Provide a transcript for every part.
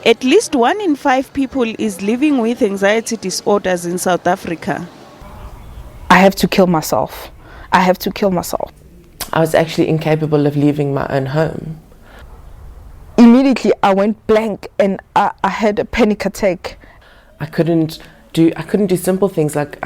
At least 1 in 5 people is living with anxiety disorders in South Africa. I have to kill myself. I have to kill myself. I was actually incapable of leaving my own home. Immediately I went blank and I had a panic attack. I couldn't do simple things like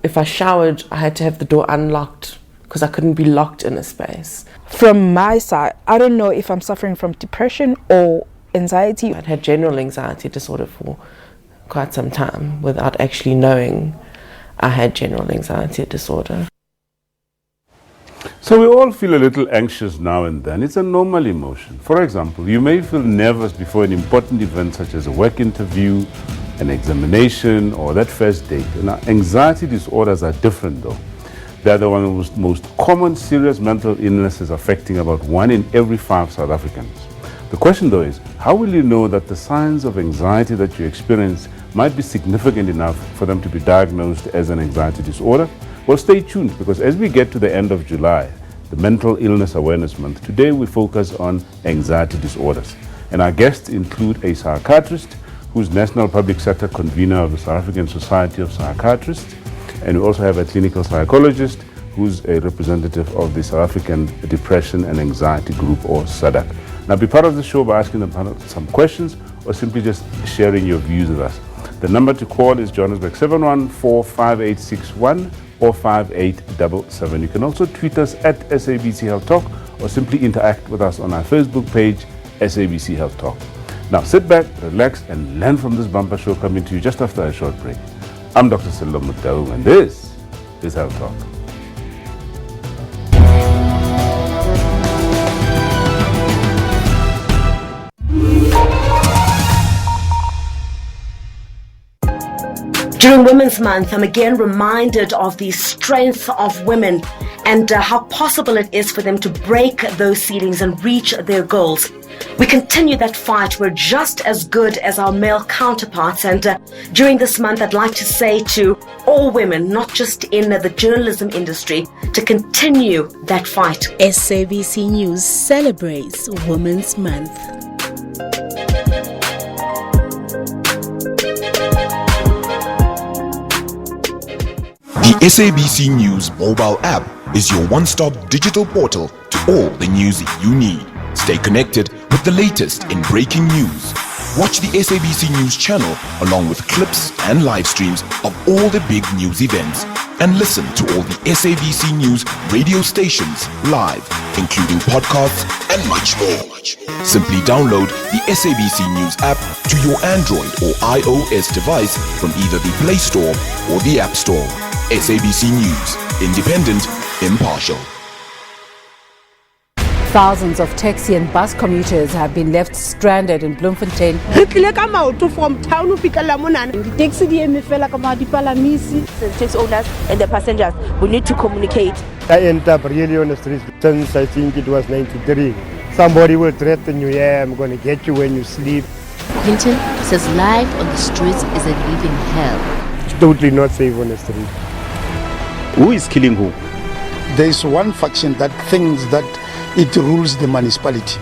if I showered, I had to have the door unlocked because I couldn't be locked in a space. From my side, I don't know if I'm suffering from depression or anxiety. I'd had general anxiety disorder for quite some time without actually knowing I had general anxiety disorder. So we all feel a little anxious now and then. It's a normal emotion. For example, you may feel nervous before an important event such as a work interview, an examination, or that first date. Now, anxiety disorders are different though. They're the one of the most common serious mental illnesses affecting about 1 in every 5 South Africans. The question though is, how will you know that the signs of anxiety that you experience might be significant enough for them to be diagnosed as an anxiety disorder? Well, stay tuned, because as we get to the end of July, the Mental Illness Awareness Month, today we focus on anxiety disorders. And our guests include a psychiatrist, who's National Public Sector Convener of the South African Society of Psychiatrists, and we also have a clinical psychologist, who's a representative of the South African Depression and Anxiety Group, or SADAG. Now, be part of the show by asking them some questions or simply just sharing your views with us. The number to call is Johannesburg 714-5861 or 5877. You can also tweet us at SABC Health Talk or simply interact with us on our Facebook page, SABC Health Talk. Now sit back, relax, and learn from this bumper show coming to you just after a short break. I'm Dr. Sello Mutau, and this is Health Talk. During Women's Month, I'm again reminded of the strength of women and how possible it is for them to break those ceilings and reach their goals. We continue that fight. We're just as good as our male counterparts. And during this month, I'd like to say to all women, not just in the journalism industry, to continue that fight. SABC News celebrates Women's Month. The SABC News mobile app is your one-stop digital portal to all the news you need. Stay connected with the latest in breaking news. Watch the SABC News channel along with clips and live streams of all the big news events. And listen to all the SABC News radio stations live, including podcasts and much more. Simply download the SABC News app to your Android or iOS device from either the Play Store or the App Store. SABC News, independent, impartial. Thousands of taxi and bus commuters have been left stranded in Bloemfontein. From town to the taxi owners and the passengers, we need to communicate. I ended up really on the streets since I think it was 93. Somebody will threaten you, yeah, I'm going to get you when you sleep. Hinton says life on the streets is a living hell. It's totally not safe on the street. Who is killing who? There is one faction that thinks that it rules the municipality.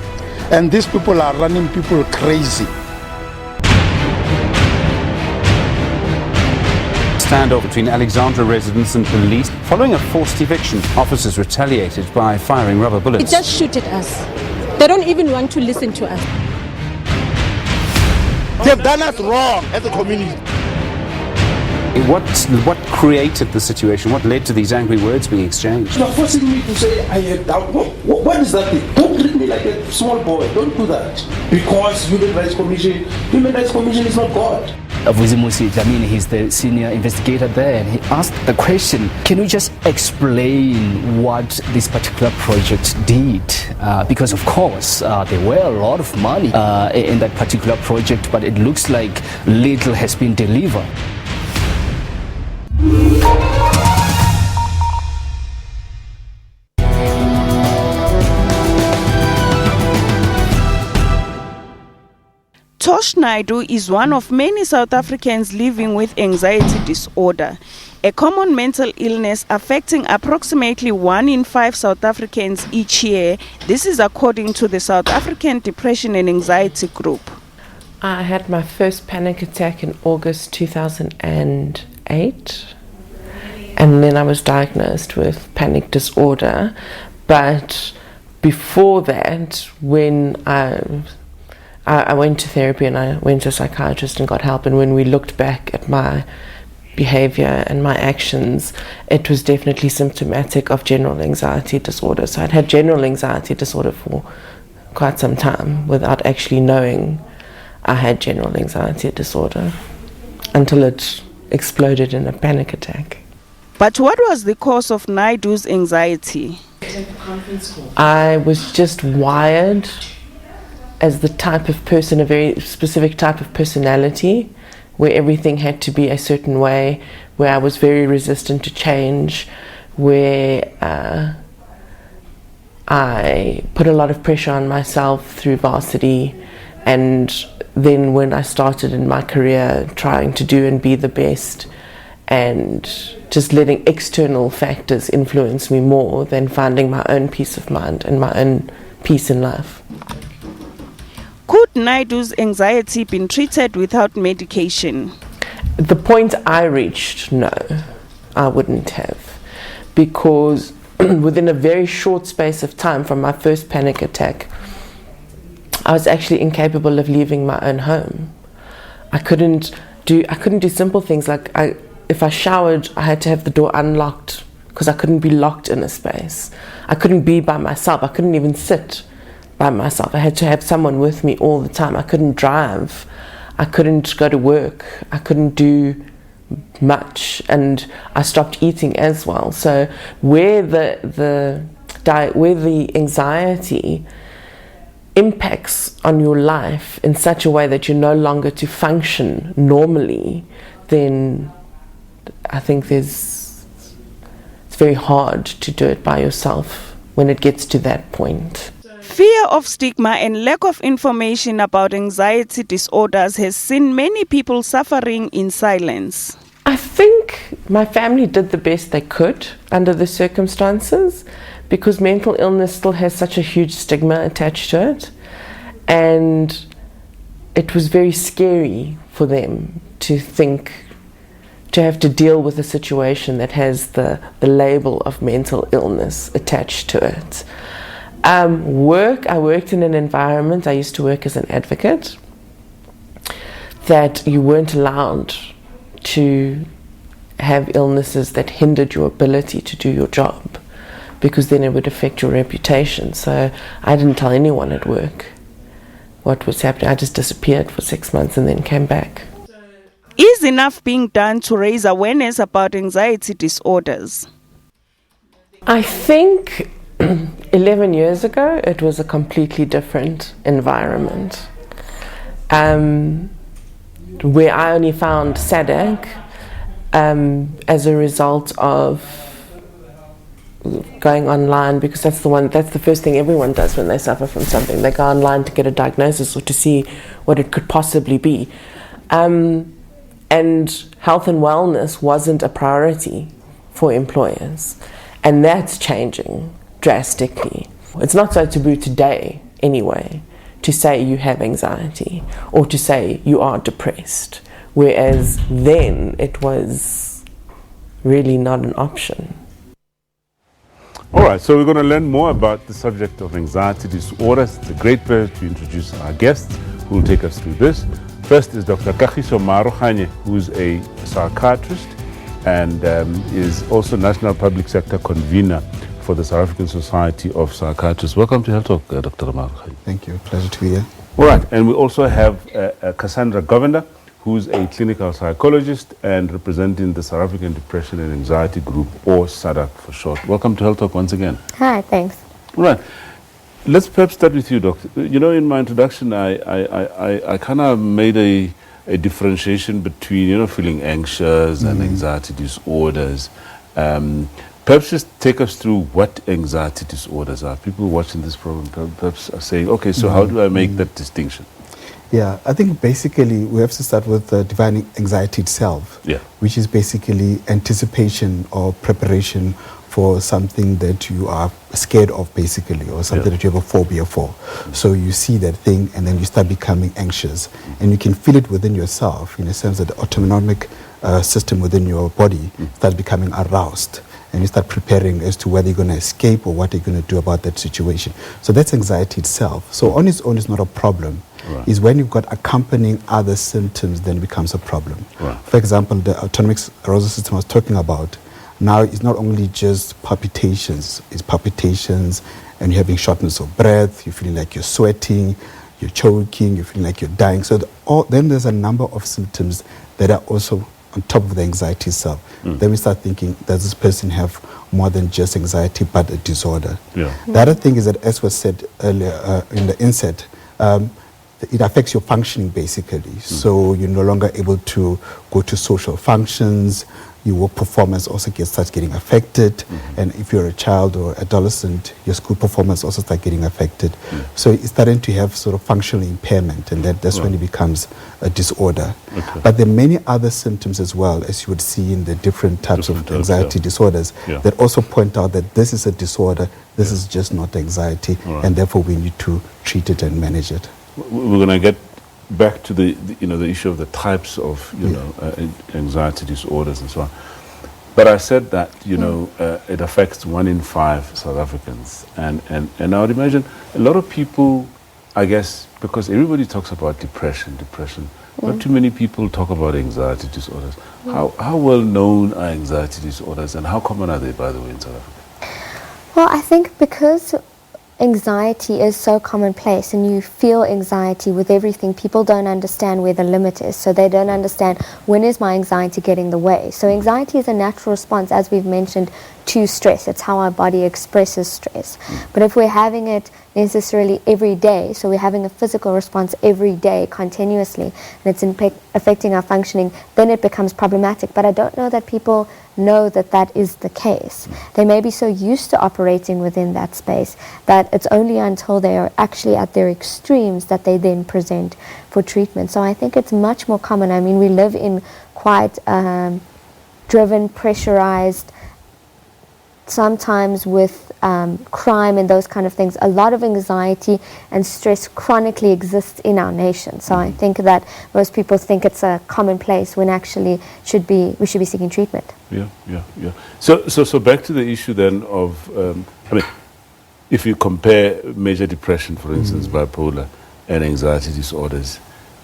And these people are running people crazy. Standoff between Alexandra residents and police. Following a forced eviction, officers retaliated by firing rubber bullets. They just shoot at us. They don't even want to listen to us. They've done us wrong as a community. What created the situation? What led to these angry words being exchanged? You're forcing me to say I have doubt. What is that thing? Don't treat me like a small boy. Don't do that. Because Human Rights Commission is not God. Vuzimusi Dlamini, he's the senior investigator there, and he asked the question, can you just explain what this particular project did? Because of course, there were a lot of money in that particular project, but it looks like little has been delivered. Tosh Naidu is one of many South Africans living with anxiety disorder, a common mental illness affecting approximately 1 in 5 South Africans each year. This is according to the South African Depression and Anxiety Group. I had my first panic attack in August 2008, and then I was diagnosed with panic disorder. But before that, when I went to therapy and I went to a psychiatrist and got help, and when we looked back at my behavior and my actions, it was definitely symptomatic of general anxiety disorder. So I'd had general anxiety disorder for quite some time without actually knowing I had general anxiety disorder until it exploded in a panic attack. But what was the cause of Naidu's anxiety? I was just wired as the type of person, a very specific type of personality, where everything had to be a certain way, where I was very resistant to change, where I put a lot of pressure on myself through varsity, and then when I started in my career trying to do and be the best, and just letting external factors influence me more than finding my own peace of mind and my own peace in life. Could Naidu's anxiety been treated without medication? The point I reached, no, I wouldn't have, because within a very short space of time from my first panic attack, I was actually incapable of leaving my own home. I couldn't do simple things like if I showered, I had to have the door unlocked because I couldn't be locked in a space. I couldn't be by myself. I couldn't even sit by myself. I had to have someone with me all the time. I couldn't drive. I couldn't go to work. I couldn't do much, and I stopped eating as well. So where the anxiety impacts on your life in such a way that you're no longer to function normally, then I think it's very hard to do it by yourself when it gets to that point. Fear of stigma and lack of information about anxiety disorders has seen many people suffering in silence. I think my family did the best they could under the circumstances, because mental illness still has such a huge stigma attached to it, and it was very scary for them to have to deal with a situation that has the label of mental illness attached to it. I worked in an environment, I used to work as an advocate, that you weren't allowed to have illnesses that hindered your ability to do your job, because then it would affect your reputation. So I didn't tell anyone at work what was happening. I just disappeared for 6 months and then came back. Is enough being done to raise awareness about anxiety disorders? I think 11 years ago it was a completely different environment, where I only found SADC as a result of going online, because that's the first thing everyone does when they suffer from something. They go online to get a diagnosis or to see what it could possibly be. And health and wellness wasn't a priority for employers, and that's changing drastically. It's not so taboo today anyway to say you have anxiety or to say you are depressed, whereas then it was really not an option. All right, so we're going to learn more about the subject of anxiety disorders. It's a great pleasure to introduce our guests who will take us through this. First is Dr. Kagiso Marohanye, who's a psychiatrist and is also National Public Sector Convener for the South African Society of Psychiatrists. Welcome to Health Talk, Dr. Marohanye. Thank you. Pleasure to be here. All right, and we also have Cassandra Govender, who's a clinical psychologist and representing the South African Depression and Anxiety Group, or SADC for short. Welcome to Health Talk once again. Hi, thanks. All right. Let's perhaps start with you, Doctor. You know, in my introduction, I kind of made a differentiation between, feeling anxious and anxiety disorders. Perhaps just take us through what anxiety disorders are. People watching this program perhaps are saying, okay, so how do I make that distinction? Yeah, I think basically we have to start with defining anxiety itself, which is basically anticipation or preparation for something that you are scared of, basically, or something that you have a phobia for. So you see that thing and then you start becoming anxious. And you can feel it within yourself, in a sense that the autonomic system within your body starts becoming aroused. And you start preparing as to whether you're going to escape or what you're going to do about that situation. So that's anxiety itself. So on its own, it's not a problem. Right. Is when you've got accompanying other symptoms, then it becomes a problem. Right. For example, the autonomic arousal system I was talking about, now it's not only just palpitations, it's palpitations and you're having shortness of breath, you're feeling like you're sweating, you're choking, you're feeling like you're dying. So then there's a number of symptoms that are also on top of the anxiety itself. Then we start thinking, does this person have more than just anxiety but a disorder? Yeah. The other thing is that, as was said earlier in the inset, it affects your functioning, basically. So you're no longer able to go to social functions, your work performance also starts getting affected, and if you're a child or adolescent, your school performance also starts getting affected. So it's starting to have sort of functional impairment, and that's when it becomes a disorder. But there are many other symptoms as well, as you would see in the different types of anxiety disorders, that also point out that this is a disorder, this is just not anxiety, and therefore we need to treat it and manage it. We're going to get back to the issue of the types of anxiety disorders and so on. But I said that it affects 1 in 5 South Africans, and I would imagine a lot of people, I guess, because everybody talks about depression, not too many people talk about anxiety disorders. How well known are anxiety disorders, and how common are they, by the way, in South Africa? Well, I think because anxiety is so commonplace and you feel anxiety with everything, people don't understand where the limit is. So they don't understand, when is my anxiety getting in the way? So anxiety is a natural response, as we've mentioned, to stress. It's how our body expresses stress. But if we're having it necessarily every day, so we're having a physical response every day continuously, and it's affecting our functioning, then it becomes problematic. But I don't know that people know that that is the case. They may be so used to operating within that space that it's only until they are actually at their extremes that they then present for treatment. So I think it's much more common. I mean, we live in quite driven, pressurized, sometimes with crime and those kind of things. A lot of anxiety and stress chronically exists in our nation. So I think that most people think it's a commonplace when actually we should be seeking treatment. Yeah. So back to the issue then of, if you compare major depression, for instance, bipolar, and anxiety disorders,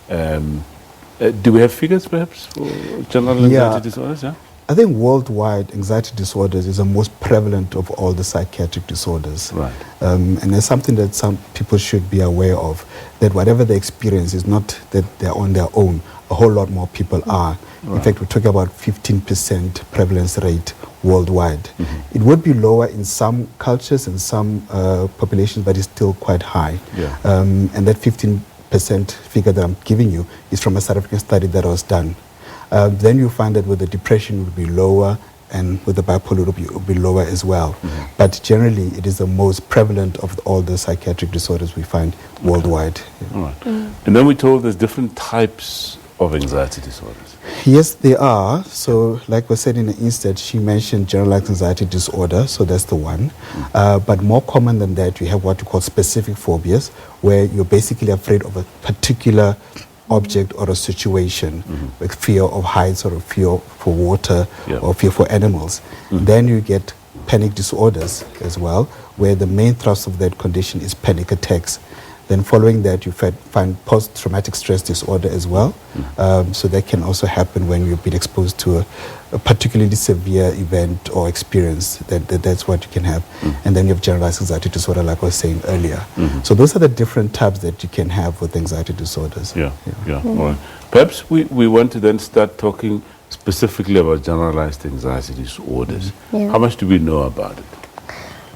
do we have figures perhaps for general anxiety disorders? Yeah. I think worldwide, anxiety disorders is the most prevalent of all the psychiatric disorders. Right. And it's something that some people should be aware of, that whatever they experience is not that they're on their own. A whole lot more people are. Right. In fact, we're talking about 15% prevalence rate worldwide. It would be lower in some cultures and some populations, but it's still quite high. Yeah. And that 15% figure that I'm giving you is from a South African study that was done. Then you find that with the depression it would be lower, and with the bipolar it would be lower as well. But generally it is the most prevalent of all the psychiatric disorders we find worldwide. All right. And then we told there's different types of anxiety disorders. Yes, they are. So like we said in the instead, she mentioned generalized anxiety disorder, so that's the one. But more common than that, you have what we call specific phobias, where you're basically afraid of a particular object or a situation, like fear of heights or a fear for water or fear for animals. Then you get panic disorders as well, where the main thrust of that condition is panic attacks. Then following that, you find post-traumatic stress disorder as well. So that can also happen when you've been exposed to a particularly severe event or experience. That's what you can have. And then you have generalized anxiety disorder, like I was saying earlier. So those are the different types that you can have with anxiety disorders. Yeah. All right. Perhaps we want to then start talking specifically about generalized anxiety disorders. How much do we know about it?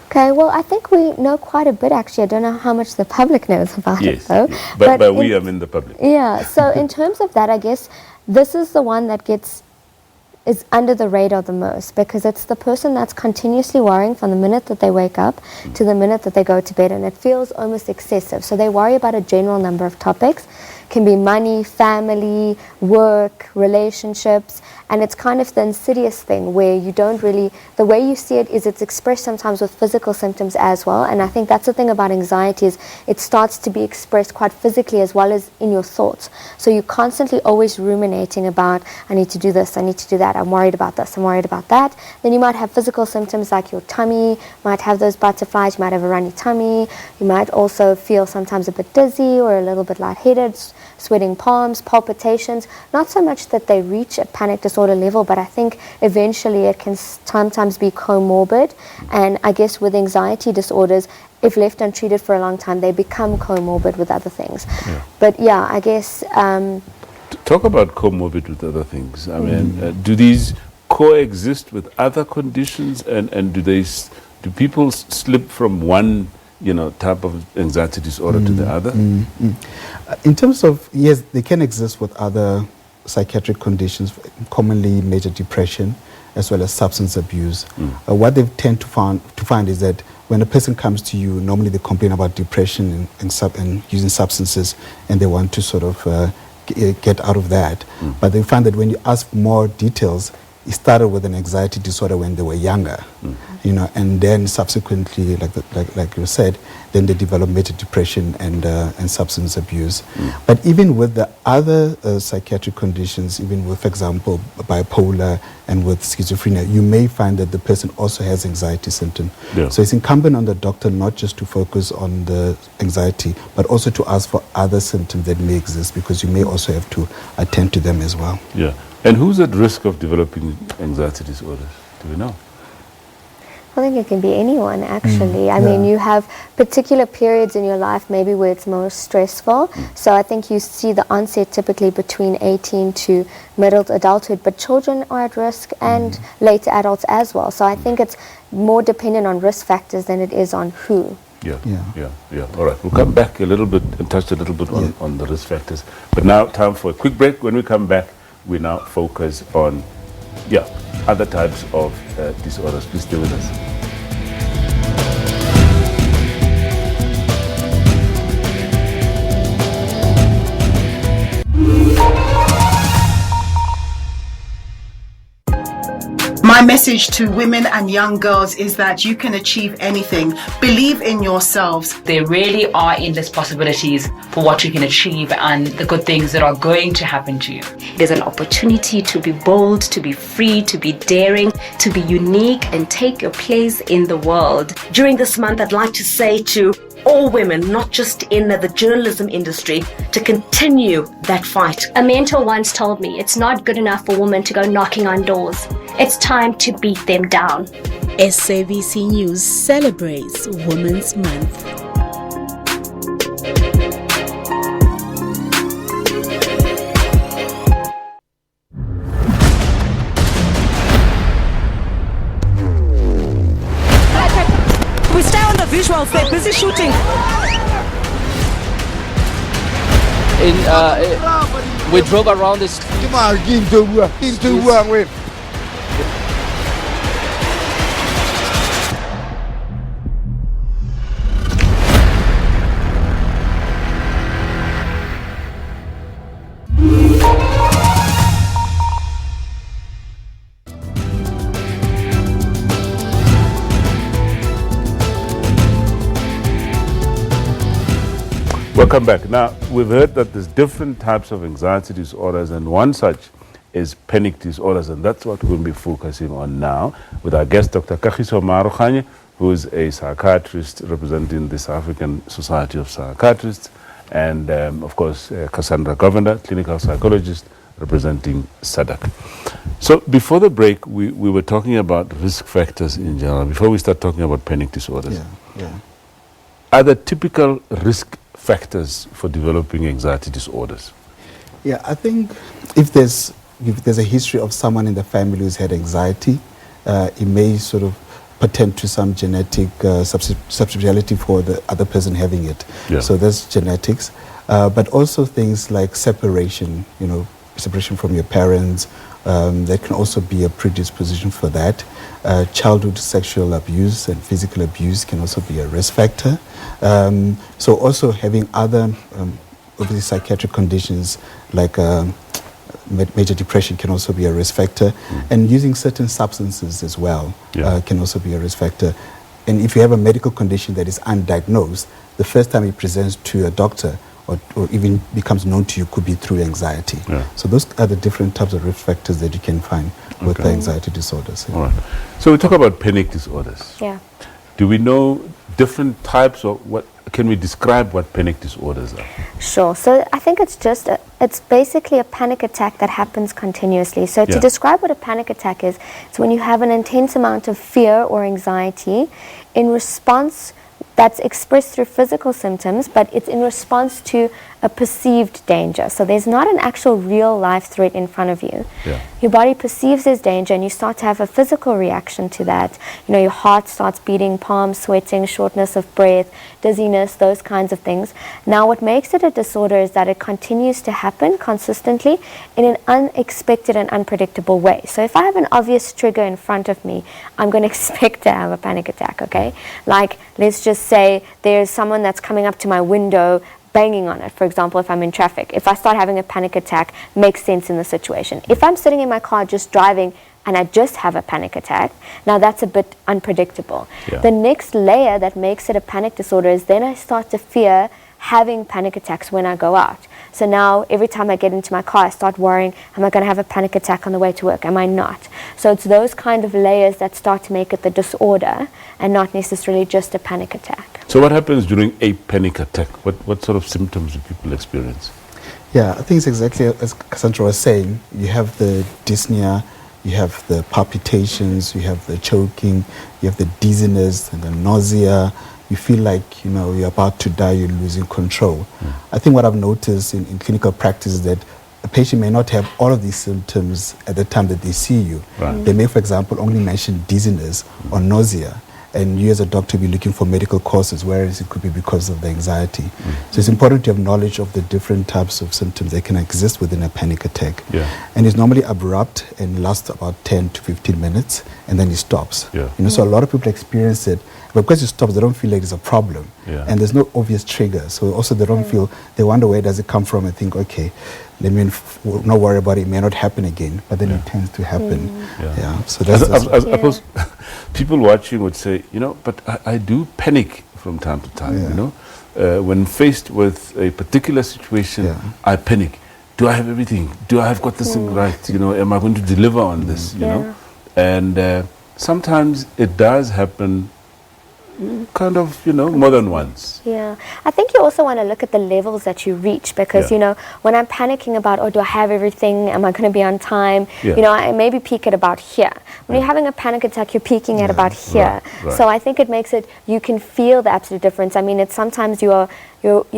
Okay, well, I think we know quite a bit, actually. I don't know how much the public knows about it, though. Yes. But we, I mean the public. Yeah, so in terms of that, I guess this is the one that is under the radar the most, because it's the person that's continuously worrying from the minute that they wake up to the minute that they go to bed, and it feels almost excessive. So they worry about a general number of topics. can be money, family, work, relationships, and it's kind of the insidious thing where you don't really, the way you see it is it's expressed sometimes with physical symptoms as well, and I think that's the thing about anxiety is it starts to be expressed quite physically as well as in your thoughts. So you're constantly always ruminating about, I need to do this, I need to do that, I'm worried about this, I'm worried about that. Then you might have physical symptoms like your tummy, might have those butterflies, you might have a runny tummy, you might also feel sometimes a bit dizzy or a little bit lightheaded, sweating palms, palpitations. Not so much that they reach a panic disorder level, but I think eventually it can sometimes be comorbid. And I guess with anxiety disorders, if left untreated for a long time, they become comorbid with other things. Yeah. But yeah, I guess... Talk about comorbid with other things. I mean, do these coexist with other conditions, and do people slip from one type of anxiety disorder to the other? In terms of, yes, they can exist with other psychiatric conditions, commonly major depression, as well as substance abuse. What they tend to find is that when a person comes to you, normally they complain about depression and using substances, and they want to sort of get out of that. But they find that when you ask more details, it started with an anxiety disorder when they were younger, and then subsequently, like you said, then they develop major depression and substance abuse. But even with the other psychiatric conditions, even with, for example, bipolar and with schizophrenia, you may find that the person also has anxiety symptoms. Yeah. So it's incumbent on the doctor not just to focus on the anxiety, but also to ask for other symptoms that may exist, because you may also have to attend to them as well. Yeah. And who's at risk of developing anxiety disorders? Do we know? I think it can be anyone, actually. I mean, you have particular periods in your life maybe where it's most stressful. So I think you see the onset typically between 18 to middle adulthood, but children are at risk and later adults as well. So I think it's more dependent on risk factors than it is on who. Yeah. All right, we'll come back a little bit and touch a little bit on the risk factors. But now, time for a quick break. When we come back, we now focus on other types of disorders. Please stay with us. My message to women and young girls is that you can achieve anything. Believe in yourselves. There really are endless possibilities for what you can achieve and the good things that are going to happen to you. There's an opportunity to be bold, to be free, to be daring, to be unique and take your place in the world. During this month, I'd like to say to all women, not just in the journalism industry, to continue that fight. A mentor once told me it's not good enough for women to go knocking on doors. It's time to beat them down. SABC News celebrates Women's Month. We stay on the visuals, they're busy shooting. We drove around this. Welcome back. Now, we've heard that there's different types of anxiety disorders, and one such is panic disorders, and that's what we'll be focusing on now with our guest, Dr. Kagiso Marukhanye, who is a psychiatrist representing the South African Society of Psychiatrists, and of course, Cassandra Govender, clinical psychologist representing SADC. So before the break, we were talking about risk factors in general, before we start talking about panic disorders. Are there typical risk factors for developing anxiety disorders? Yeah, I think if there's a history of someone in the family who's had anxiety, it may sort of pertain to some genetic susceptibility for the other person having it. So there's genetics, but also things like separation, separation from your parents, there can also be a predisposition for that. Childhood sexual abuse and physical abuse can also be a risk factor. So also having other obviously psychiatric conditions like major depression can also be a risk factor, and using certain substances as well can also be a risk factor. And if you have a medical condition that is undiagnosed, the first time it presents to a doctor or even becomes known to you could be through anxiety. So those are the different types of risk factors that you can find with the anxiety disorders. All right. So we talk about panic disorders. Yeah. Do we know different types, or what can we describe what panic disorders are? Sure. So I think it's basically a panic attack that happens continuously. So to describe what a panic attack is, it's when you have an intense amount of fear or anxiety in response that's expressed through physical symptoms, but it's in response to a perceived danger. So there's not an actual real life threat in front of you. Your body perceives there's danger and you start to have a physical reaction to that. You know, your heart starts beating, palms sweating, shortness of breath, dizziness, those kinds of things. Now what makes it a disorder is that it continues to happen consistently in an unexpected and unpredictable way. So if I have an obvious trigger in front of me, I'm going to expect to have a panic attack, okay? Like, let's just say there's someone that's coming up to my window banging on it, for example, if I'm in traffic. If I start having a panic attack, makes sense in the situation. If I'm sitting in my car just driving and I just have a panic attack, now that's a bit unpredictable. The next layer that makes it a panic disorder is then I start to fear having panic attacks when I go out. So now every time I get into my car, I start worrying, am I going to have a panic attack on the way to work? Am I not? So it's those kind of layers that start to make it the disorder and not necessarily just a panic attack. So what happens during a panic attack? What sort of symptoms do people experience? Yeah, I think it's exactly as Cassandra was saying. You have the dyspnea, you have the palpitations, you have the choking, you have the dizziness and the nausea. You feel like, you know, you're about to die, you're losing control. I think what I've noticed in clinical practice is that a patient may not have all of these symptoms at the time that they see you. They may, for example, only mention dizziness or nausea, and you as a doctor be looking for medical causes, whereas it could be because of the anxiety. So it's important to have knowledge of the different types of symptoms that can exist within a panic attack. And it's normally abrupt and lasts about 10 to 15 minutes, and then it stops. You know, so a lot of people experience it, but because it stops, they don't feel like there's a problem. And there's no obvious trigger. So also they don't feel, they wonder where does it come from and think, okay, let me not worry about it, it may not happen again, but then it tends to happen. So that's I suppose people watching would say, you know, but I do panic from time to time, you know. When faced with a particular situation, I panic. Do I have everything? Do I have got this thing right? You know, am I going to deliver on this? You know, and sometimes it does happen, kind of, you know, more than once. I think you also want to look at the levels that you reach, because you know, when I'm panicking about, oh, do I have everything, am I going to be on time, you know, I maybe peak at about here. When you're having a panic attack, you're peaking at about here. So I think it makes it, you can feel the absolute difference. I mean, it's sometimes you're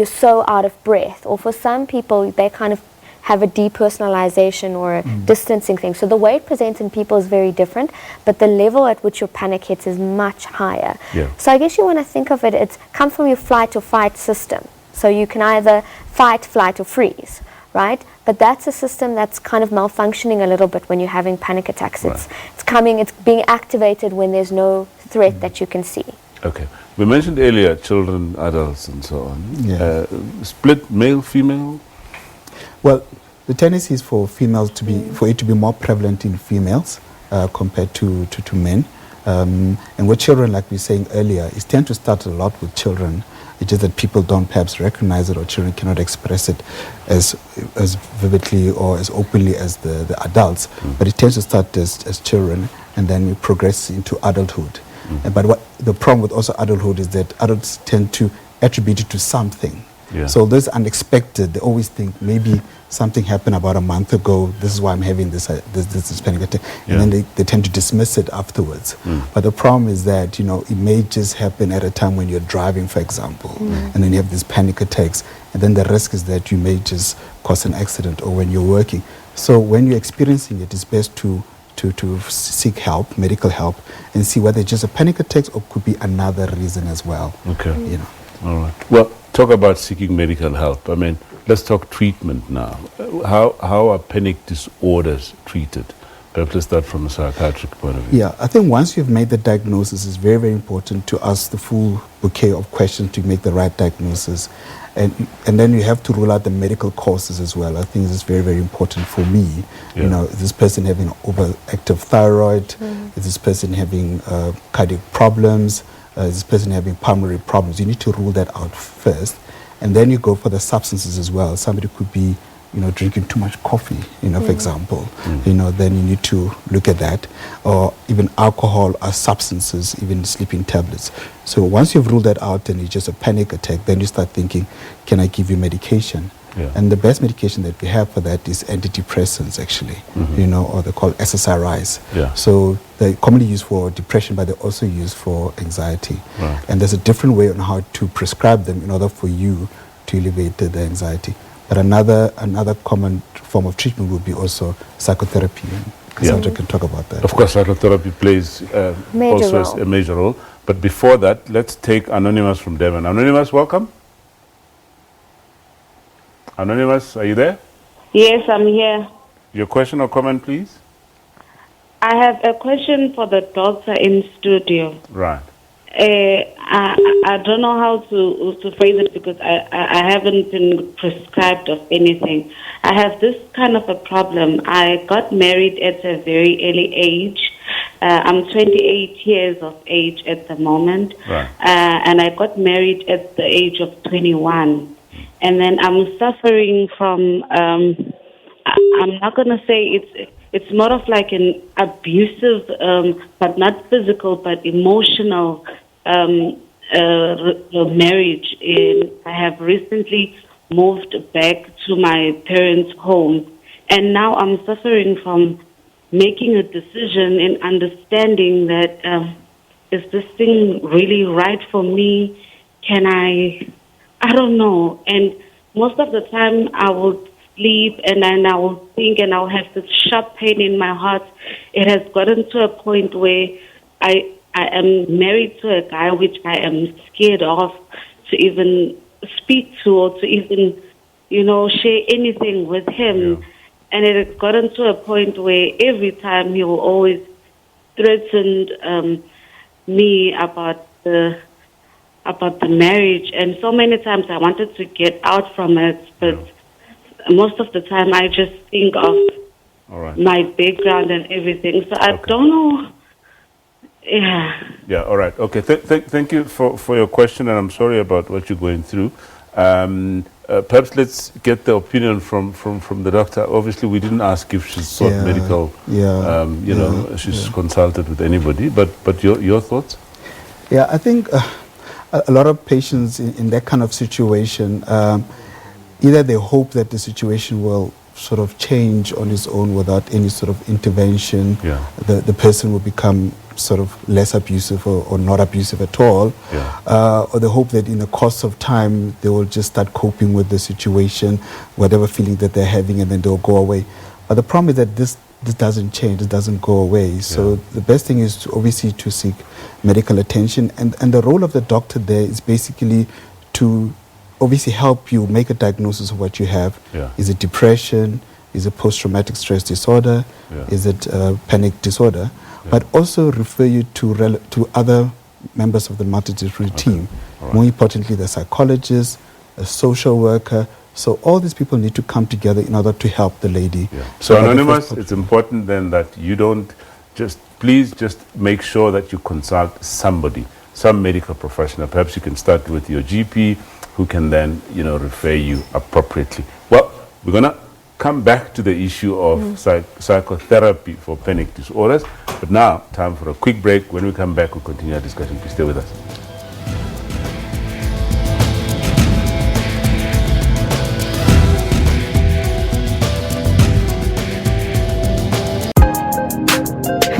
so out of breath, or for some people they kind of have a depersonalization or a distancing thing. So the way it presents in people is very different, but the level at which your panic hits is much higher. So I guess you want to think of it, it's come from your flight or fight system. So you can either fight, flight, or freeze, right? But that's a system that's kind of malfunctioning a little bit when you're having panic attacks. It's being activated when there's no threat that you can see. Okay. We mentioned earlier children, adults, and so on. Split male, female? Well, the tendency is for females to be, for it to be more prevalent in females compared to men. And with children, like we were saying earlier, it tends to start a lot with children. It's just that people don't perhaps recognize it, or children cannot express it as vividly or as openly as the adults. But it tends to start as children, and then we progress into adulthood. But what the problem with also adulthood is that adults tend to attribute it to something. So those unexpected, they always think maybe something happened about a month ago, this is why I'm having this panic attack, and then they tend to dismiss it afterwards. But the problem is that, you know, it may just happen at a time when you're driving, for example, and then you have these panic attacks, and then the risk is that you may just cause an accident, or when you're working. So when you're experiencing it, it's best to seek help, medical help, and see whether it's just a panic attack or could be another reason as well. You know. All right. Well, talk about seeking medical help. I mean, let's talk treatment now. How are panic disorders treated? Perhaps let's start from a psychiatric point of view. Yeah, I think once you've made the diagnosis, it's very, very important to ask the full bouquet of questions to make the right diagnosis. And then you have to rule out the medical causes as well. I think this is very, very important for me. Yeah. You know, is this person having overactive thyroid? Is this person having cardiac problems? Is this person having pulmonary problems? You need to rule that out first. And then you go for the substances as well. Somebody could be, you know, drinking too much coffee, you know, for example. You know, then you need to look at that. Or even alcohol or substances, even sleeping tablets. So once you've ruled that out and it's just a panic attack, then you start thinking, can I give you medication? Yeah. And the best medication that we have for that is antidepressants, actually, you know, or they're called SSRIs. Yeah. So they're commonly used for depression, but they're also used for anxiety. Right. And there's a different way on how to prescribe them in order for you to alleviate the anxiety. But another common form of treatment would be also psychotherapy. Cassandra can talk about that. Of course, psychotherapy plays also a major role. But before that, let's take Anonymous from Devon. Anonymous, welcome. Anonymous, are you there? Yes, I'm here. Your question or comment, please? I have a question for the doctor in studio. Right. I don't know how to phrase it because I haven't been prescribed of anything. I have this kind of a problem. I got married at a very early age. I'm 28 years of age at the moment. Right. And I got married at the age of 21. And then I'm suffering from, I'm not going to say it's more of like an abusive, but not physical, but emotional marriage. I have recently moved back to my parents' home, and now I'm suffering from making a decision and understanding that is this thing really right for me? Can I don't know. And most of the time I will sleep and then I will think and I'll have this sharp pain in my heart. It has gotten to a point where I am married to a guy which I am scared of to even speak to or to even, you know, share anything with him. Yeah. And it has gotten to a point where every time he will always threaten me about the marriage. And so many times I wanted to get out from it, but most of the time I just think of my background and everything. So I don't know. Yeah. Yeah, all right. Okay, thank you for your question, and I'm sorry about what you're going through. Perhaps let's get the opinion from the doctor. Obviously, we didn't ask if she's sought medical, you know, she's consulted with anybody, but your thoughts? Yeah, I think a lot of patients in that kind of situation, either they hope that the situation will sort of change on its own without any sort of intervention. Yeah. The person will become sort of less abusive or not abusive at all. Yeah. Or they hope that in the course of time they will just start coping with the situation, whatever feeling that they're having, and then they'll go away. But the problem is that this doesn't change, it doesn't go away. So the best thing is obviously to seek medical attention, and the role of the doctor there is basically to obviously help you make a diagnosis of what you have. Yeah. Is it depression? Is it post-traumatic stress disorder? Yeah. Is it panic disorder? Yeah. But also refer you to other members of the multidisciplinary team. Right. More importantly, the psychologist, a social worker. So all these people need to come together in order to help the lady. Yeah. So Anonymous, it's important then that you don't please just make sure that you consult somebody, some medical professional. Perhaps you can start with your GP, who can then, you know, refer you appropriately. Well, we're going to come back to the issue of psychotherapy for panic disorders. But now, time for a quick break. When we come back, we'll continue our discussion. Please stay with us.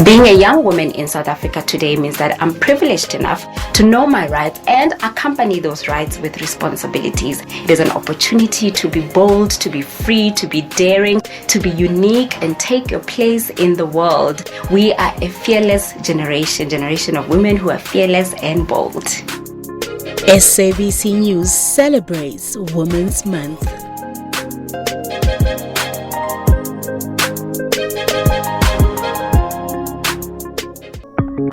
Being a young woman in South Africa today means that I'm privileged enough to know my rights and accompany those rights with responsibilities. It is an opportunity to be bold, to be free, to be daring, to be unique and take your place in the world. We are a fearless generation of women who are fearless and bold. SABC News celebrates Women's Month.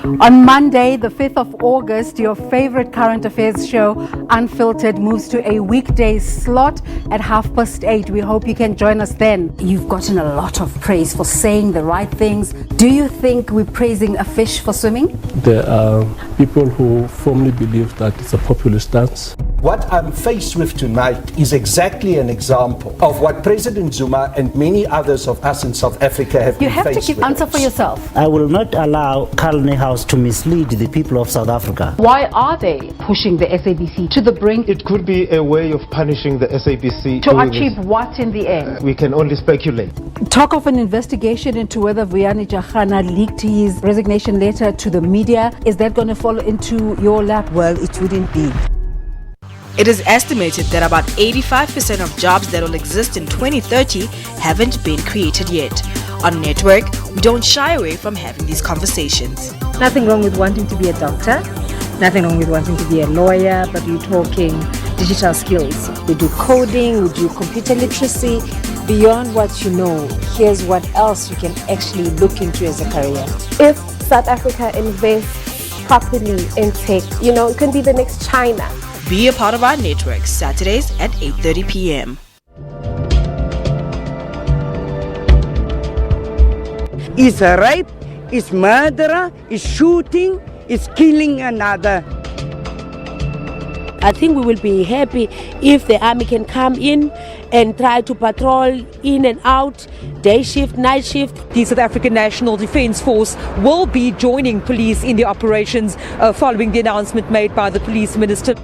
On Monday, the 5th of August, your favorite current affairs show, Unfiltered, moves to a weekday slot at 8:30. We hope you can join us then. You've gotten a lot of praise for saying the right things. Do you think we're praising a fish for swimming? There are people who firmly believe that it's a populist dance. What I'm faced with tonight is exactly an example of what President Zuma and many others of us in South Africa have been faced with. You have to give answer for yourself. I will not allow Colony House to mislead the people of South Africa. Why are they pushing the SABC to the brink? It could be a way of punishing the SABC. To achieve what in the end? We can only speculate. Talk of an investigation into whether Vuyani Jagana leaked his resignation letter to the media. Is that going to fall into your lap? Well, it wouldn't be. It is estimated that about 85% of jobs that will exist in 2030 haven't been created yet. On Network, we don't shy away from having these conversations. Nothing wrong with wanting to be a doctor, nothing wrong with wanting to be a lawyer, but we're talking digital skills. We do coding, we do computer literacy. Beyond what you know, here's what else you can actually look into as a career. If South Africa invests properly in tech, it can be the next China. Be a part of our network, Saturdays at 8:30 p.m. It's a rape, it's murder, it's shooting, it's killing another. I think we will be happy if the army can come in and try to patrol in and out, day shift, night shift. The South African National Defence Force will be joining police in the operations following the announcement made by the police minister.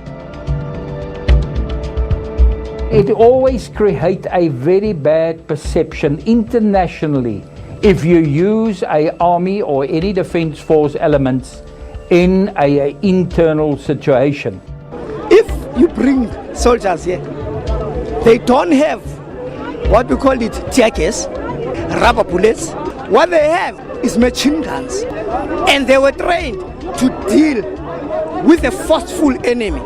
It always creates a very bad perception internationally if you use an army or any defense force elements in an internal situation. If you bring soldiers here, they don't have what we call it tear gas, rubber bullets. What they have is machine guns, and they were trained to deal with a forceful enemy.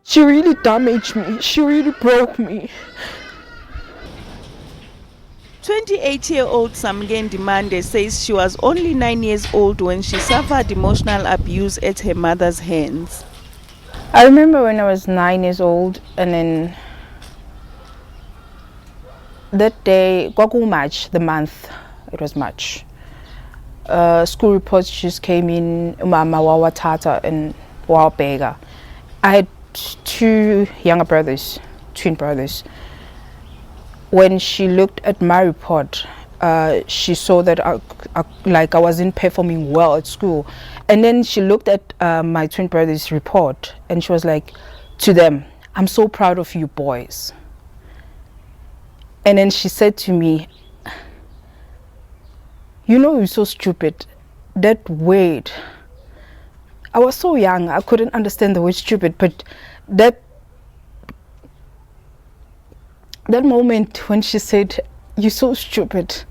She really damaged me. She really broke me. 28-year-old Samgen Dimande says she was only 9 years old when she suffered emotional abuse at her mother's hands. I remember when I was 9 years old, and then that day, March, the month, it was March. School reports just came in, Mama Wawa Tata and Wawa Bega. I had 2 younger brothers, twin brothers. When she looked at my report, she saw that I wasn't performing well at school. And then she looked at my twin brother's report, and she was like, to them, "I'm so proud of you boys." And then she said to me, "You're so stupid. That word." I was so young, I couldn't understand the word stupid, but that moment when she said, "You're so stupid,"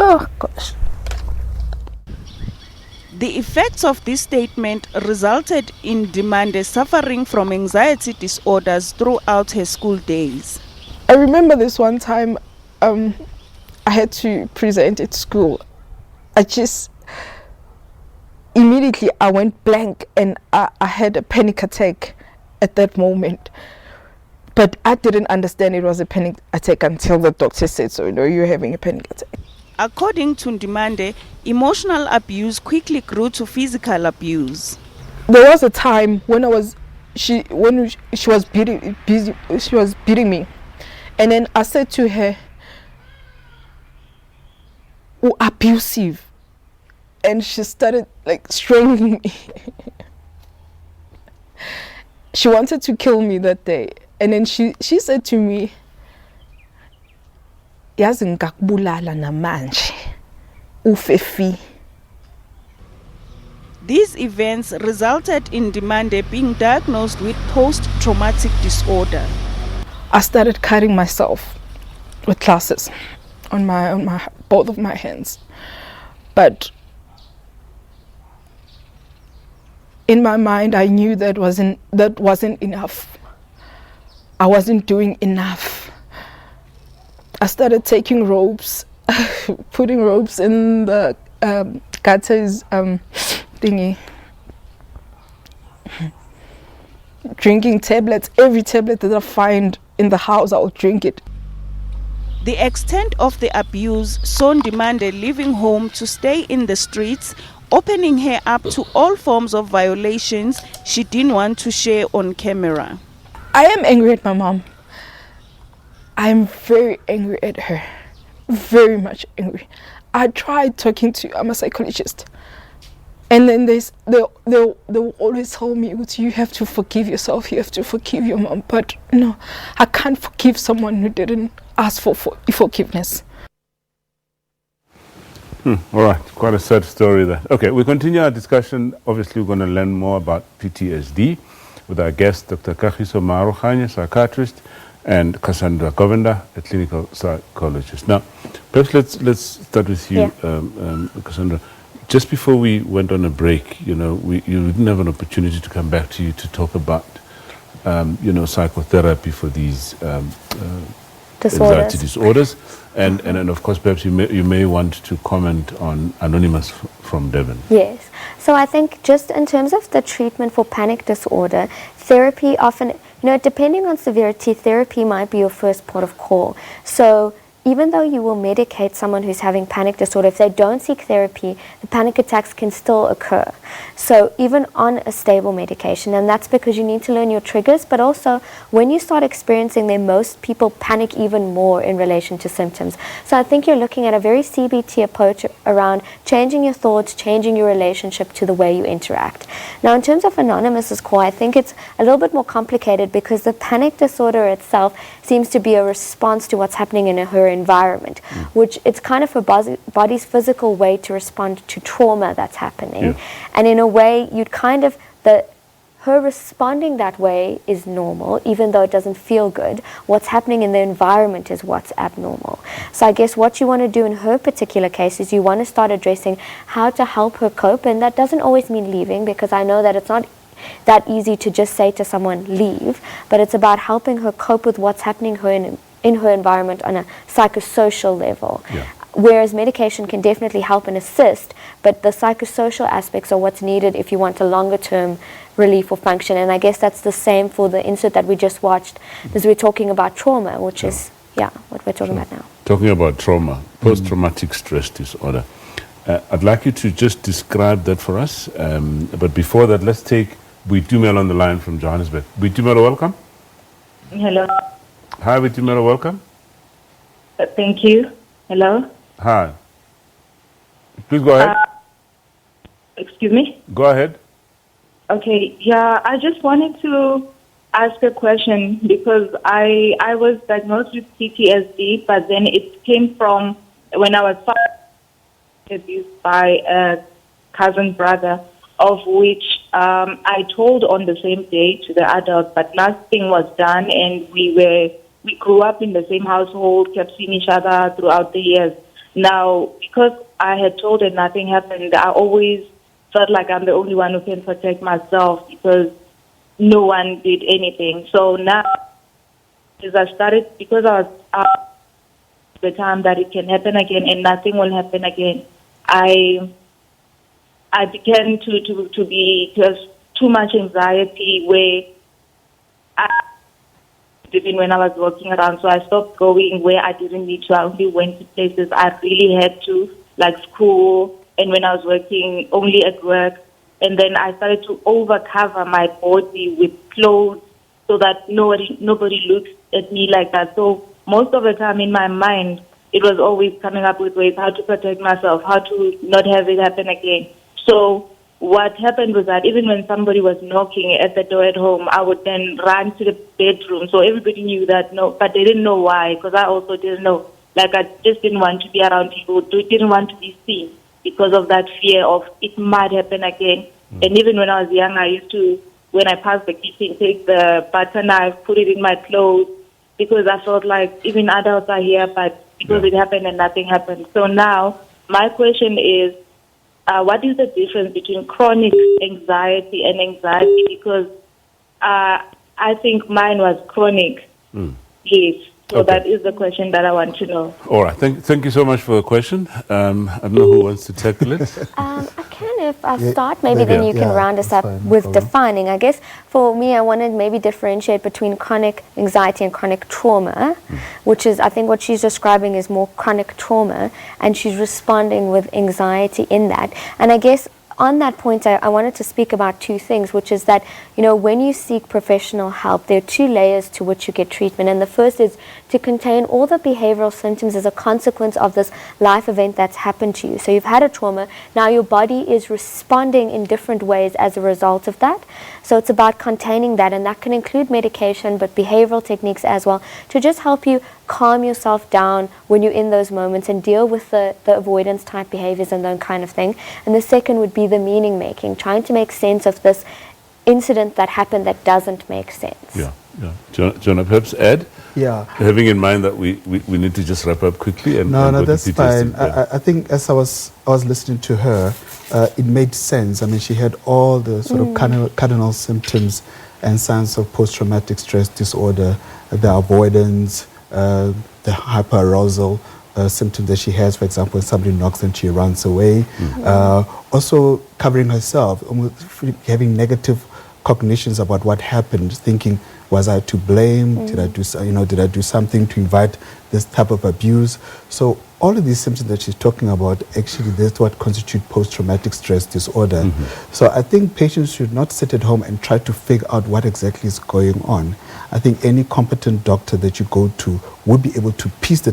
oh gosh. The effects of this statement resulted in Dimande suffering from anxiety disorders throughout her school days. I remember this one time I had to present at school. Immediately I went blank, and I had a panic attack at that moment. But I didn't understand it was a panic attack until the doctor said, "So, you're having a panic attack." According to Ndimande, emotional abuse quickly grew to physical abuse. There was a time when she was beating me, and then I said to her, "Oh, abusive," and she started strangling me. She wanted to kill me that day, and then she said to me, "Yazi ngakubulala namanje ufefi." These events resulted in Demande being diagnosed with post-traumatic disorder. I started cutting myself with classes on my both of my hands, but in my mind I knew that wasn't enough. I wasn't doing enough. I started taking ropes, putting ropes in the gutters thingy, drinking tablets. Every tablet that I find in the house, I'll drink it. The extent of the abuse saw Demande leaving home to stay in the streets, opening her up to all forms of violations she didn't want to share on camera. I am angry at my mom. I'm very angry at her. Very much angry. I tried talking to, I'm a psychologist. And then they'll always tell me, you have to forgive yourself, you have to forgive your mom. But no, I can't forgive someone who didn't ask for forgiveness. All right, quite a sad story there. Okay, we continue our discussion. Obviously, we're going to learn more about PTSD with our guest, Dr. Kagiso Marukhanye, psychiatrist, and Cassandra Govender, a clinical psychologist. Now, perhaps let's start with you, Cassandra. Just before we went on a break, you didn't have an opportunity to come back to you to talk about, psychotherapy for these anxiety disorders, and of course, perhaps you may want to comment on Anonymous from Devon. Yes. So I think just in terms of the treatment for panic disorder, therapy often, depending on severity, therapy might be your first port of call. So even though you will medicate someone who's having panic disorder, if they don't seek therapy, the panic attacks can still occur. So even on a stable medication, and that's because you need to learn your triggers, but also when you start experiencing them, most people panic even more in relation to symptoms. So I think you're looking at a very CBT approach around changing your thoughts, changing your relationship to the way you interact. Now in terms of Anonymous's call, I think it's a little bit more complicated because the panic disorder itself seems to be a response to what's happening in her environment, which it's kind of her body's physical way to respond to trauma that's happening. And in a way, you'd kind of, her responding that way is normal, even though it doesn't feel good. What's happening in the environment is what's abnormal. So I guess what you want to do in her particular case is you want to start addressing how to help her cope, and that doesn't always mean leaving, because I know that it's not that easy to just say to someone, leave, but it's about helping her cope with what's happening in her environment on a psychosocial level. Whereas medication can definitely help and assist, but the psychosocial aspects are what's needed if you want a longer term relief or function. And I guess that's the same for the insert that we just watched, as we're talking about trauma, which is what we're talking about now. Talking about trauma, post-traumatic stress disorder. I'd like you to just describe that for us. But before that, let's take Buitumelo on the line from Johannesburg. Buitumelo, welcome. Hello. Hi, Buitumelo, welcome. Thank you. Hello. Hi. Please go ahead. Excuse me? Go ahead. Okay, I just wanted to ask a question because I was diagnosed with PTSD, but then it came from when I was abused by a cousin brother, of which I told on the same day to the adult, but nothing was done, and we grew up in the same household, kept seeing each other throughout the years. Now, because I had told and nothing happened, I always felt like I'm the only one who can protect myself because no one did anything. So now, as I started, because I was the time that it can happen again and nothing will happen again, I began to have too much anxiety even when I was walking around. So I stopped going where I didn't need to. I only went to places I really had to, like school, and when I was working, only at work. And then I started to overcover my body with clothes so that nobody looks at me like that. So most of the time in my mind, it was always coming up with ways how to protect myself, how to not have it happen again. So what happened was that even when somebody was knocking at the door at home, I would then run to the bedroom. So everybody knew that, but they didn't know why, because I also didn't know. Like, I just didn't want to be around people, didn't want to be seen. because of that fear of it might happen again. And even when I was young, I used to, when I passed the kitchen, take the butter knife, put it in my clothes, because I felt like even adults are here, but because it happened and nothing happened. So now, my question is, what is the difference between chronic anxiety and anxiety? Because I think mine was chronic. Yes. So that is the question that I want to know. All right. Thank you so much for the question. I don't know who wants to tackle it. I can if I start, maybe then you can round us up with defining. I guess for me, I want to maybe differentiate between chronic anxiety and chronic trauma, which is, I think what she's describing is more chronic trauma, and she's responding with anxiety in that. And I guess on that point, I wanted to speak about two things, which is that, you know, when you seek professional help, there are two layers to which you get treatment. And the first is to contain all the behavioral symptoms as a consequence of this life event that's happened to you. So you've had a trauma, now your body is responding in different ways as a result of that. So it's about containing that, and that can include medication, but behavioral techniques as well, to just help you calm yourself down when you're in those moments and deal with the avoidance type behaviors and that kind of thing. And the second would be the meaning making, trying to make sense of this incident that happened that doesn't make sense. Yeah. Jonah, perhaps Ed? Yeah. Having in mind that we need to just wrap up quickly and No, go to that's PTSD. fine. I think as I was listening to her, it made sense. I mean, she had all the sort of cardinal symptoms and signs of post-traumatic stress disorder, the avoidance, the hyperarousal symptoms that she has. For example, when somebody knocks and she runs away. Also covering herself, almost having negative cognitions about what happened, thinking, was I to blame? Did I do something to invite this type of abuse? So all of these symptoms that she's talking about, actually, that's what constitute post-traumatic stress disorder. So I think patients should not sit at home and try to figure out what exactly is going on. I think any competent doctor that you go to would be able to piece the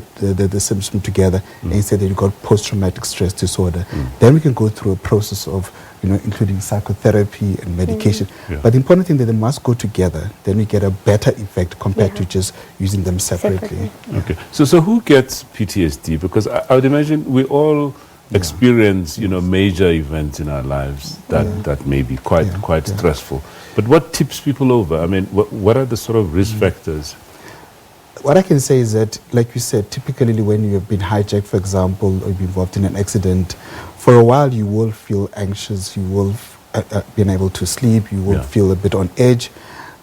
symptoms together and say that you've got post-traumatic stress disorder. Then we can go through a process of, including psychotherapy and medication. But the important thing that they must go together. Then we get a better effect compared to just using them separately. Okay. So who gets PTSD? Because I would imagine we all experience, major events in our lives that may be quite stressful. But what tips people over? I mean, what are the sort of risk factors? What I can say is that, like you said, typically when you have been hijacked, for example, or you've been involved in an accident, for a while you will feel anxious, you will be unable to sleep, you will feel a bit on edge.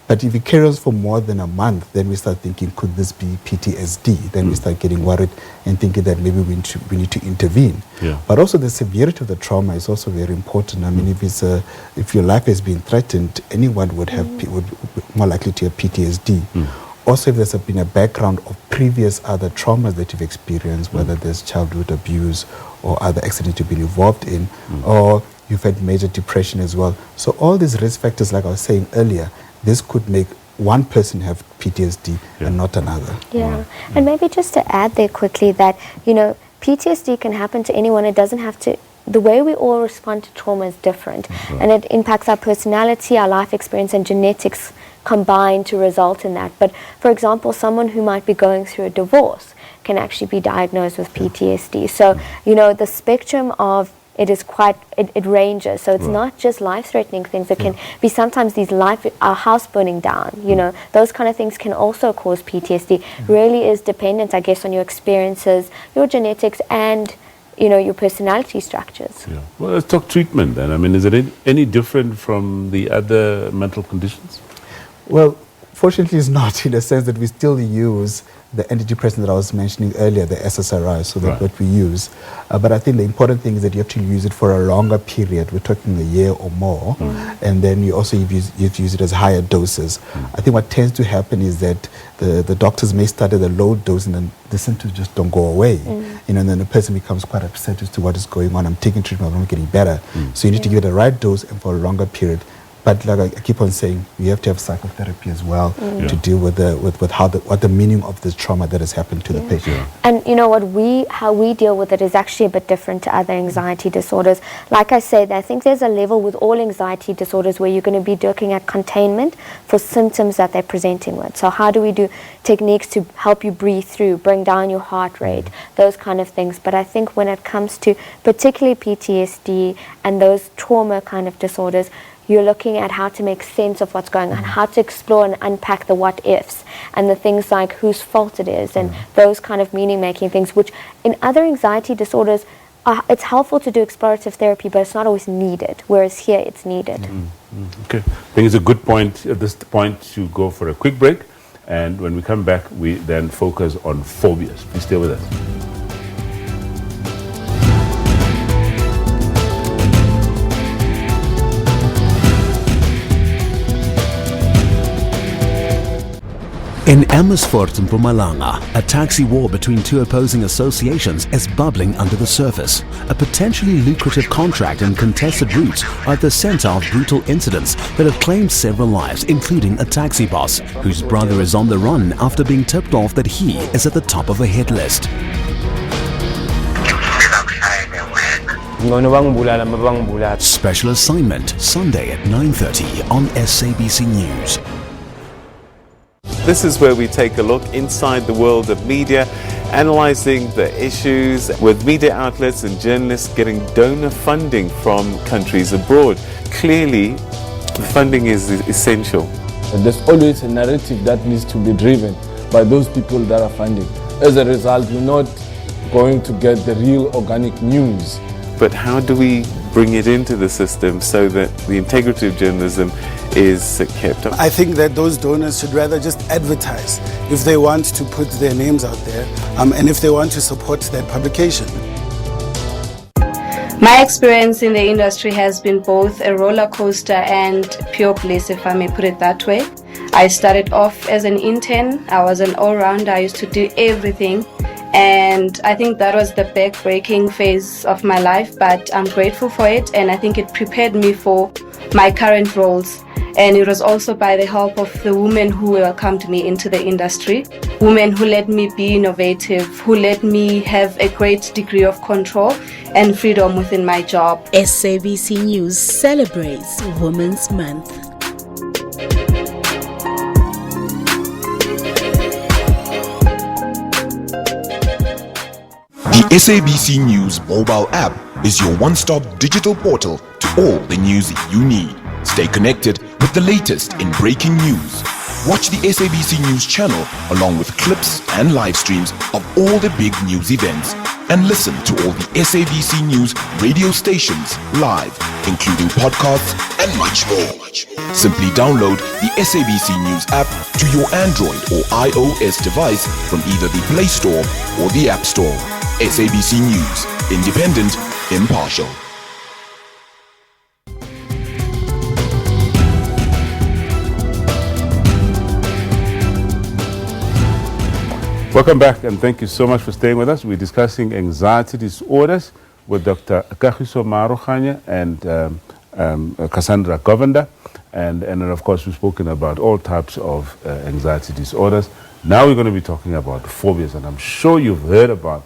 But if it carries for more than a month, then we start thinking, could this be PTSD? Then we start getting worried and thinking that maybe we need to intervene. But also the severity of the trauma is also very important. I mean, if your life has been threatened, anyone would be more likely to have PTSD. Also, if there's been a background of previous other traumas that you've experienced, whether there's childhood abuse or other accidents you've been involved in, or you've had major depression as well. So all these risk factors, like I was saying earlier, this could make one person have PTSD and not another. And maybe just to add there quickly that, PTSD can happen to anyone. It doesn't have to. The way we all respond to trauma is different, and it impacts our personality, our life experience, and genetics combined to result in that. But for example, someone who might be going through a divorce can actually be diagnosed with PTSD. So, the spectrum of it is it ranges. So it's not just life-threatening things. It can be sometimes our house burning down, those kind of things can also cause PTSD. Really is dependent, I guess, on your experiences, your genetics, and your personality structures. Well, let's talk treatment then. I mean, is it any different from the other mental conditions? Well, fortunately it's not, in the sense that we still use the antidepressant that I was mentioning earlier, the SSRI, so that's what we use. But I think the important thing is that you have to use it for a longer period. We're talking a year or more. And then you also have to use it as higher doses. I think what tends to happen is that the doctors may start at a low dose and then the symptoms just don't go away. And then the person becomes quite upset as to what is going on. I'm taking treatment, I'm not getting better. So you need to give it the right dose and for a longer period. But like I keep on saying, we have to have psychotherapy as well to deal with what the meaning of this trauma that has happened to the patient. And you know what, how we deal with it is actually a bit different to other anxiety disorders. Like I said, I think there's a level with all anxiety disorders where you're going to be looking at containment for symptoms that they're presenting with. So how do we do techniques to help you breathe through, bring down your heart rate, those kind of things. But I think when it comes to particularly PTSD and those trauma kind of disorders, you're looking at how to make sense of what's going on, how to explore and unpack the what ifs and the things like whose fault it is and those kind of meaning making things, which in other anxiety disorders, it's helpful to do explorative therapy, but it's not always needed, whereas here it's needed. Okay, I think it's a good point at this point to go for a quick break, and when we come back, we then focus on phobias. Please stay with us. In Amersfoort and Mpumalanga, a taxi war between two opposing associations is bubbling under the surface. A potentially lucrative contract and contested routes are at the center of brutal incidents that have claimed several lives, including a taxi boss whose brother is on the run after being tipped off that he is at the top of a hit list. Special assignment, Sunday at 9:30 on SABC News. This is where we take a look inside the world of media, analyzing the issues with media outlets and journalists getting donor funding from countries abroad. Clearly, the funding is essential. There's always a narrative that needs to be driven by those people that are funding. As a result, we're not going to get the real organic news. But how do we bring it into the system so that the integrity of journalism is kept up? I think that those donors should rather just advertise if they want to put their names out there and if they want to support that publication. My experience in the industry has been both a roller coaster and pure bliss, if I may put it that way. I started off as an intern. I was an all-rounder. I used to do everything. And I think that was the back-breaking phase of my life, but I'm grateful for it, and I think it prepared me for my current roles. And it was also by the help of the women who welcomed me into the industry, women who let me be innovative, who let me have a great degree of control and freedom within my job. SABC News celebrates Women's Month. The SABC News mobile app is your one-stop digital portal to all the news you need. Stay connected with the latest in breaking news. Watch the SABC News channel along with clips and live streams of all the big news events. And listen to all the SABC News radio stations live, including podcasts and much more. Simply download the SABC News app to your Android or iOS device from either the Play Store or the App Store. SABC News, independent, impartial. Welcome back, and thank you so much for staying with us. We're discussing anxiety disorders with Dr. Kagiso Marokhanya and Cassandra Govender. And then, of course, we've spoken about all types of anxiety disorders. Now we're going to be talking about phobias, and I'm sure you've heard about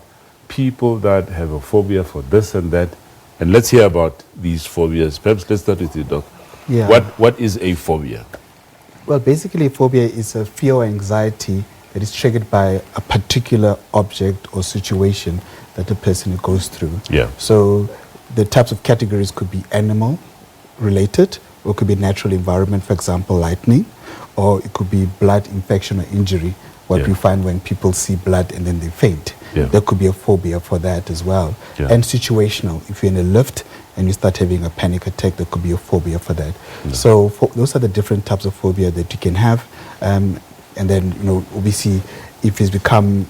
people that have a phobia for this and that. And let's hear about these phobias. Perhaps let's start with you, Doc. Yeah. What is a phobia? Well, basically, a phobia is a fear or anxiety that is triggered by a particular object or situation that the person goes through. Yeah. So the types of categories could be animal related, or it could be natural environment, for example, lightning, or it could be blood infection or injury, what we find when people see blood and then they faint. Yeah. There could be a phobia for that as well. Yeah. And situational, if you're in a lift and you start having a panic attack, there could be a phobia for that. Yeah. So those are the different types of phobia that you can have. And then, obviously, if it's become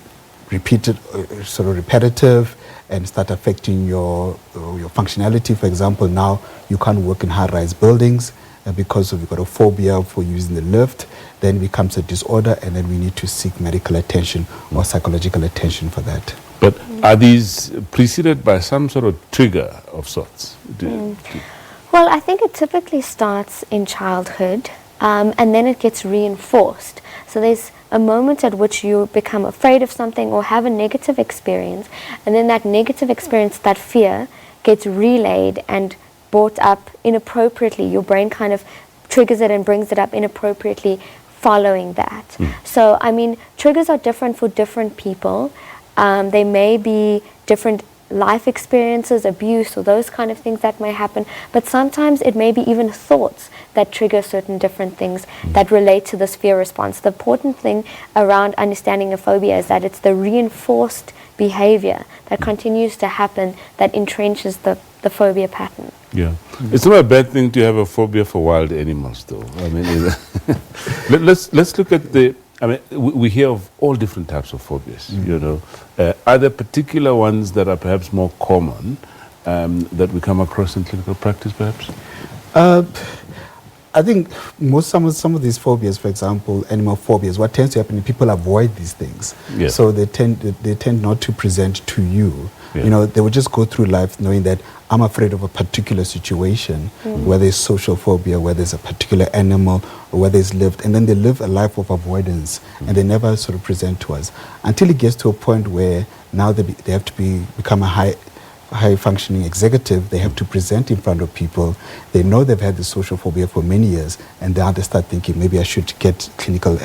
repeated, sort of repetitive, and start affecting your functionality, for example, now you can't work in high-rise buildings because you've got a phobia for using the lift, then it becomes a disorder, and then we need to seek medical attention or psychological attention for that. But are these preceded by some sort of trigger of sorts? Well, Well, I think it typically starts in childhood, and then it gets reinforced. So there's a moment at which you become afraid of something or have a negative experience, and then that negative experience, that fear, gets relayed and brought up inappropriately. Your brain kind of triggers it and brings it up inappropriately following that. So, I mean, triggers are different for different people. They may be different life experiences, abuse, or those kind of things that may happen, but sometimes it may be even thoughts that trigger certain different things that relate to this fear response. The important thing around understanding a phobia is that it's the reinforced behavior that continues to happen that entrenches the phobia pattern. Yeah. It's not a bad thing to have a phobia for wild animals, though. I mean, let's look at we hear of all different types of phobias, you know. Are there particular ones that are perhaps more common that we come across in clinical practice, perhaps? I think some of these phobias, for example, animal phobias, what tends to happen is people avoid these things. Yeah. So they tend not to present to you. Yeah. You know, they would just go through life knowing that I'm afraid of a particular situation, whether it's social phobia, whether it's a particular animal, or whether it's lived, and then they live a life of avoidance, and they never sort of present to us until it gets to a point where now they have to become a high functioning executive. They have to present in front of people. They know they've had the social phobia for many years, and now they start thinking maybe I should get clinical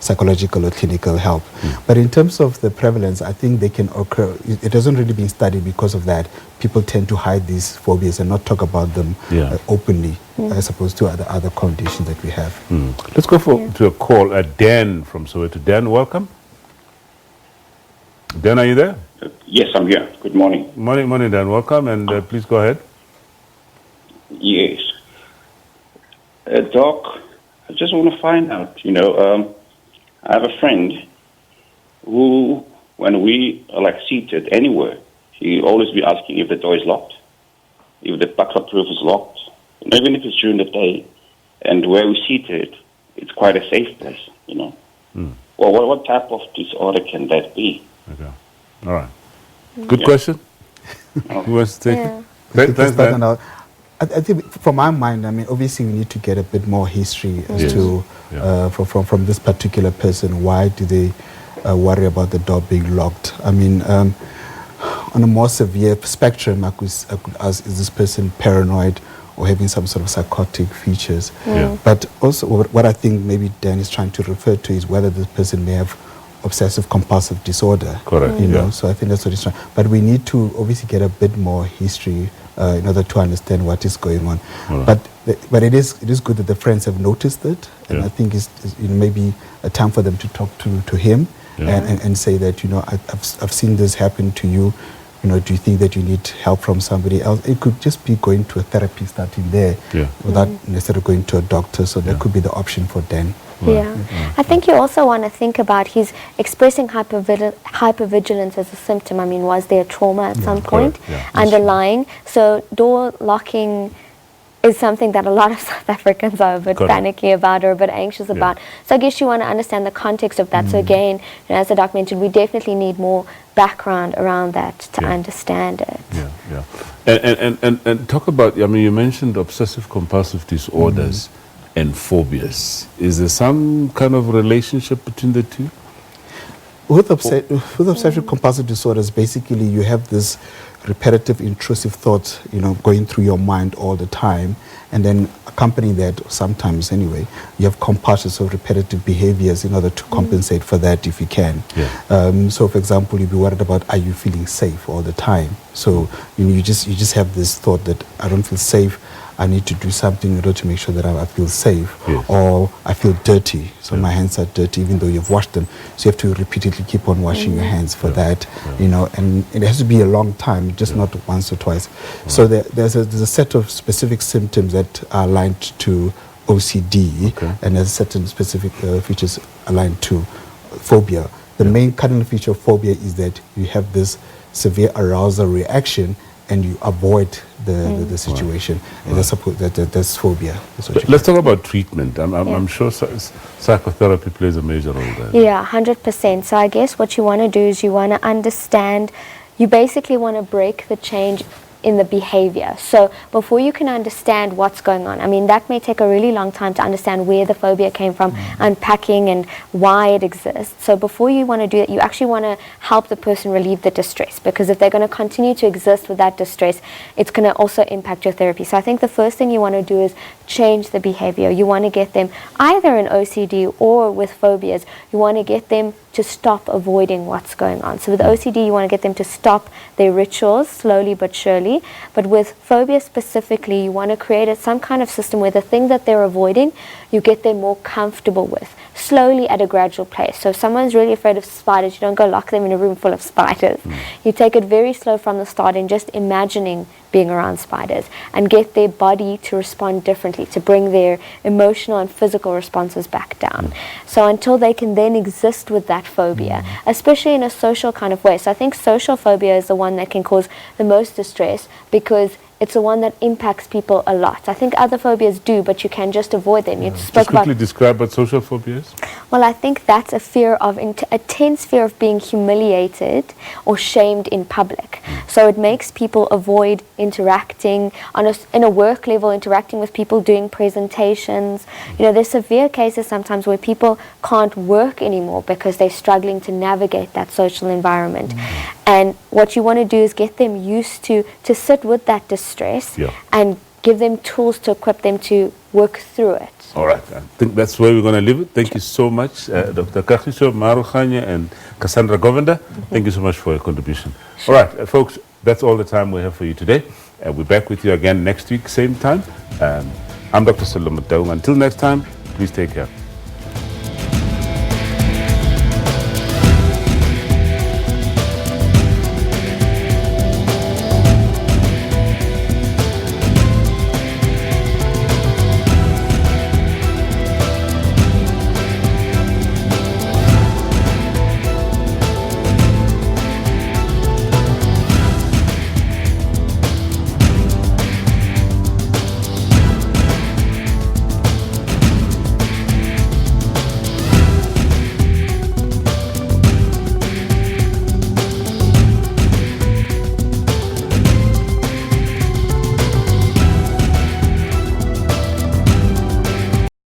psychological or clinical help. But in terms of the prevalence, I think they can occur. It hasn't really been studied because of that. People tend to hide these phobias and not talk about them openly, as opposed to other conditions that we have. Let's go to a call. Dan from Soweto. Dan, welcome. Dan, are you there? Yes, I'm here. Good morning. Morning, Dan. Welcome, and please go ahead. Yes. Doc, I just want to find out, I have a friend who, when we are seated anywhere, he always be asking if the door is locked, if the backup roof is locked, even if it's during the day. And where we're seated, it's quite a safe place, Well, what type of disorder can that be? Okay. All right. Good question. Who wants to take it? Thanks, Dan. I think, from my mind, I mean, obviously we need to get a bit more history as to from this particular person. Why do they worry about the door being locked? I mean, on a more severe spectrum, I could ask, is this person paranoid or having some sort of psychotic features? But also, what I think maybe Dan is trying to refer to is whether this person may have obsessive compulsive disorder. Correct. So I think that's what he's trying. But we need to obviously get a bit more history in order to understand what is going on. But it is good that the friends have noticed it, and I think it's maybe a time for them to talk to him and say that I've seen this happen to you. Do you think that you need help from somebody else? It could just be going to a therapy starting there without necessarily going to a doctor. So that could be the option for Dan. I think you also want to think about he's expressing hypervigilance as a symptom. I mean, was there trauma at some point underlying? So door locking is something that a lot of South Africans are a bit panicky about or a bit anxious about. So I guess you want to understand the context of that. So again, as the doc mentioned, we definitely need more background around that to understand it. And talk about, I mean, you mentioned obsessive compulsive disorders and phobias. Is there some kind of relationship between the two? With obsessive compulsive disorders, basically you have this repetitive intrusive thoughts, going through your mind all the time, and then accompanying that, sometimes anyway, you have compulsive or repetitive behaviors in order to compensate for that if you can. So for example, you'd be worried about, are you feeling safe all the time? So you just have this thought that I don't feel safe, I need to do something in order to make sure that I feel safe, or I feel dirty, so my hands are dirty even though you've washed them. So you have to repeatedly keep on washing your hands for that, and it has to be a long time, just not once or twice. So there's a set of specific symptoms that are aligned to OCD, and there's certain specific features aligned to phobia. The main cardinal feature of phobia is that you have this severe arousal reaction and you avoid the situation. And that's phobia. Let's talk about treatment. I'm sure psychotherapy plays a major role there. Yeah, 100%. So I guess what you want to do is you want to understand, you basically want to break the chain in the behavior. So before you can understand what's going on, I mean, that may take a really long time to understand where the phobia came from, unpacking and why it exists. So before you want to do that, you actually want to help the person relieve the distress, because if they're going to continue to exist with that distress, it's going to also impact your therapy. So I think the first thing you want to do is change the behavior. You want to get them either in OCD or with phobias, you want to get them to stop avoiding what's going on. So with OCD, you want to get them to stop their rituals slowly but surely. But with phobia specifically, you want to create some kind of system where the thing that they're avoiding, you get them more comfortable with, slowly at a gradual pace. So if someone's really afraid of spiders, you don't go lock them in a room full of spiders. You take it very slow from the start and just imagining being around spiders, and get their body to respond differently, to bring their emotional and physical responses back down. So until they can then exist with that phobia, especially in a social kind of way. So I think social phobia is the one that can cause the most distress, because it's the one that impacts people a lot. I think other phobias do, but you can just avoid them. You spoke Just quickly about. describe what social phobia is. Well, I think that's a fear of, a tense fear of being humiliated or shamed in public. So it makes people avoid interacting in a work level, interacting with people, doing presentations. You know, there's severe cases sometimes where people can't work anymore because they're struggling to navigate that social environment. And what you want to do is get them used to sit with that distress and give them tools to equip them to work through it. All right, I think that's where we're going to leave it. Thank you so much, Dr. Kagiso Marukhanya and Cassandra Govender. Thank you so much for your contribution. All right, folks, that's all the time we have for you today. We're back with you again next week, same time. I'm Dr. Solomon Daung. Until next time, please take care.